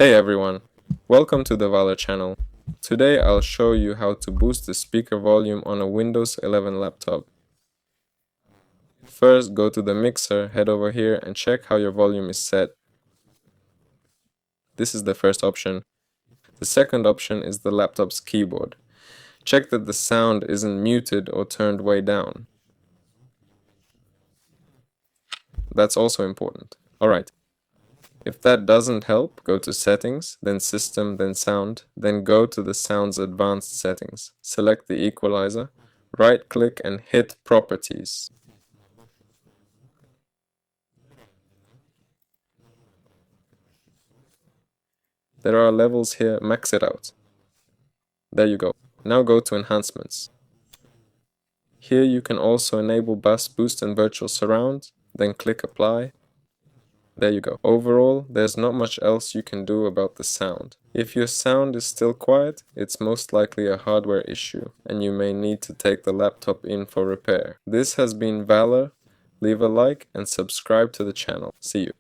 Hey everyone, welcome to the Valor channel. Today I'll show you how to boost the speaker volume on a Windows 11 laptop. First, go to the mixer, head over here and check how your volume is set. This is the first option. The second option is the laptop's keyboard. Check that the sound isn't muted or turned way down. That's also important. Alright. If that doesn't help, go to Settings, then System, then Sound, then go to the Sound's Advanced Settings. Select the equalizer, right-click and hit Properties. There are levels here, max it out. There you go. Now go to Enhancements. Here you can also enable Bass Boost and Virtual Surround, then click Apply. There you go. Overall, there's not much else you can do about the sound. If your sound is still quiet, it's most likely a hardware issue, and you may need to take the laptop in for repair. This has been Valor. Leave a like and subscribe to the channel. See you.